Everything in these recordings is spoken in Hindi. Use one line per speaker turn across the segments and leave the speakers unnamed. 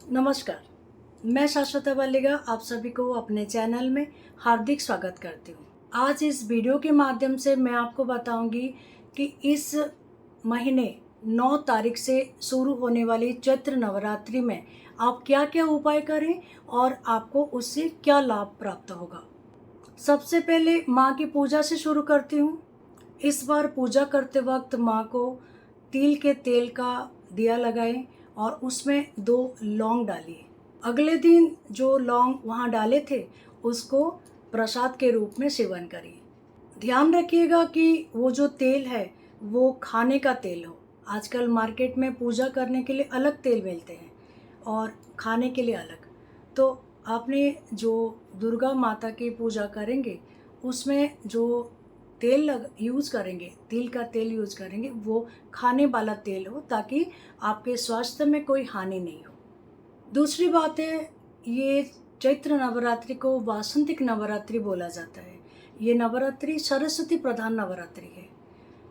नमस्कार, मैं शाश्वता वालिगा आप सभी को अपने चैनल में हार्दिक स्वागत करती हूँ। आज इस वीडियो के माध्यम से मैं आपको बताऊंगी कि इस महीने 9 तारीख से शुरू होने वाली चैत्र नवरात्रि में आप क्या क्या उपाय करें और आपको उससे क्या लाभ प्राप्त होगा। सबसे पहले माँ की पूजा से शुरू करती हूँ। इस बार पूजा करते वक्त माँ को तिल के तेल का दिया लगाएं और उसमें 2 लौंग डालिए। अगले दिन जो लौंग वहाँ डाले थे उसको प्रसाद के रूप में सेवन करिए। ध्यान रखिएगा कि वो जो तेल है वो खाने का तेल हो। आजकल मार्केट में पूजा करने के लिए अलग तेल मिलते हैं और खाने के लिए अलग। तो आपने जो दुर्गा माता की पूजा करेंगे उसमें जो तेल यूज़ करेंगे, तिल का तेल यूज़ करेंगे, वो खाने वाला तेल हो ताकि आपके स्वास्थ्य में कोई हानि नहीं हो। दूसरी बात है, ये चैत्र नवरात्रि को वासंतिक नवरात्रि बोला जाता है। ये नवरात्रि सरस्वती प्रधान नवरात्रि है।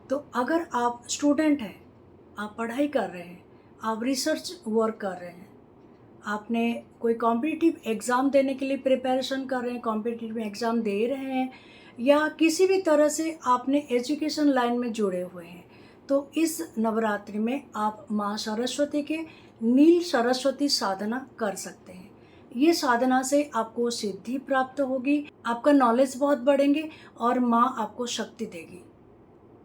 तो अगर आप स्टूडेंट हैं, आप पढ़ाई कर रहे हैं, आप रिसर्च वर्क कर रहे हैं, आपने कोई कॉम्पिटिटिव एग्ज़ाम देने के लिए प्रिपरेशन कर रहे हैं, कॉम्पिटिटिव एग्ज़ाम दे रहे हैं या किसी भी तरह से आपने एजुकेशन लाइन में जुड़े हुए हैं, तो इस नवरात्रि में आप माँ सरस्वती के नील सरस्वती साधना कर सकते हैं। ये साधना से आपको सिद्धि प्राप्त होगी, आपका नॉलेज बहुत बढ़ेंगे और माँ आपको शक्ति देगी।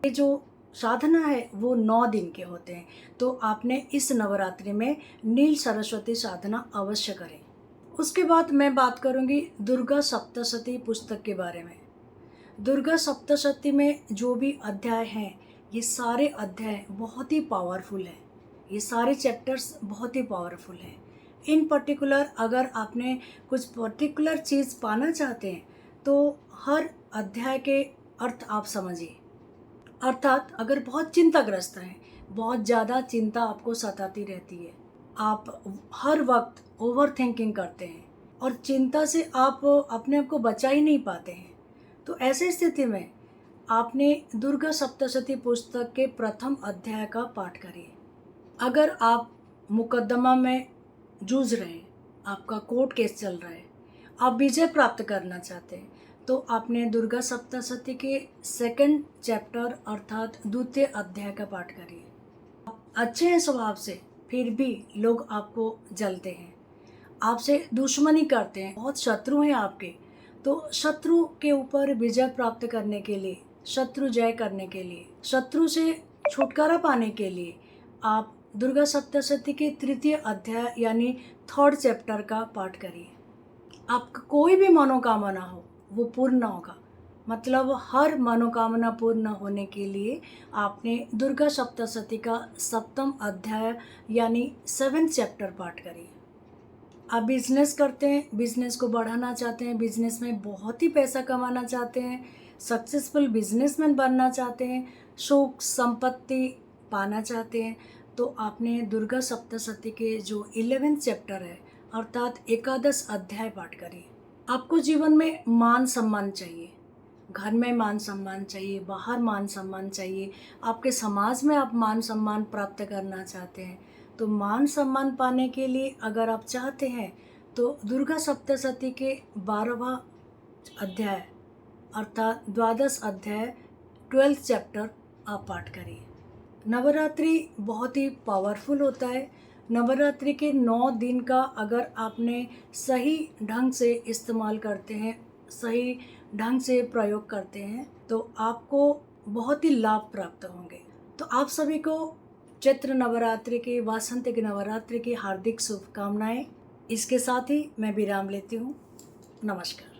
ये जो साधना है वो 9 दिन के होते हैं, तो आपने इस नवरात्रि में नील सरस्वती साधना अवश्य करें। उसके बाद मैं बात करूंगी दुर्गा सप्तशती पुस्तक के बारे में। दुर्गा सप्तशती में जो भी अध्याय हैं, ये सारे अध्याय बहुत ही पावरफुल हैं। ये सारे चैप्टर्स बहुत ही पावरफुल हैं। इन पर्टिकुलर अगर आपने कुछ पर्टिकुलर चीज़ पाना चाहते हैं तो हर अध्याय के अर्थ आप समझिए। अर्थात अगर बहुत चिंताग्रस्त हैं, बहुत ज़्यादा चिंता आपको सताती रहती है, आप हर वक्त ओवर थिंकिंग करते हैं और चिंता से आप अपने आप को बचा ही नहीं पाते हैं, तो ऐसी स्थिति में आपने दुर्गा सप्तशती पुस्तक के प्रथम अध्याय का पाठ करिए। अगर आप मुकदमा में जूझ रहे हैं, आपका कोर्ट केस चल रहा है, आप विजय प्राप्त करना चाहते हैं, तो आपने दुर्गा सप्तशती के सेकंड चैप्टर अर्थात द्वितीय अध्याय का पाठ करिए। आप अच्छे हैं स्वभाव से, फिर भी लोग आपको जलते हैं, आपसे दुश्मनी करते हैं, बहुत शत्रु हैं आपके। तो शत्रु के ऊपर विजय प्राप्त करने के लिए, शत्रु जय करने के लिए, शत्रु से छुटकारा पाने के लिए आप दुर्गा सप्तशती के तृतीय अध्याय यानी थर्ड चैप्टर का पाठ करिए। आपका कोई भी मनोकामना हो वो पूर्ण होगा। मतलब हर मनोकामना पूर्ण होने के लिए आपने दुर्गा सप्तशती का सप्तम अध्याय यानी 7th चैप्टर पाठ करिए। आप बिजनेस करते हैं, बिजनेस को बढ़ाना चाहते हैं, बिजनेस में बहुत ही पैसा कमाना चाहते हैं, सक्सेसफुल बिजनेसमैन बनना चाहते हैं, सुख संपत्ति पाना चाहते हैं, तो आपने दुर्गा सप्तशती के जो 11th चैप्टर है अर्थात एकादश अध्याय पाठ करिए। आपको जीवन में मान सम्मान चाहिए, घर में मान सम्मान चाहिए, बाहर मान सम्मान चाहिए, आपके समाज में आप मान सम्मान प्राप्त करना चाहते हैं, तो मान सम्मान पाने के लिए अगर आप चाहते हैं तो दुर्गा सप्तशती के 12वां अध्याय अर्थात द्वादश अध्याय 12th चैप्टर आप पाठ करिए। नवरात्रि बहुत ही पावरफुल होता है। नवरात्रि के 9 दिन का अगर आपने सही ढंग से इस्तेमाल करते हैं, सही ढंग से प्रयोग करते हैं, तो आपको बहुत ही लाभ प्राप्त होंगे। तो आप सभी को चैत्र नवरात्रि की, वासंतिक नवरात्रि की हार्दिक शुभकामनाएं। इसके साथ ही मैं विराम लेती हूँ। नमस्कार।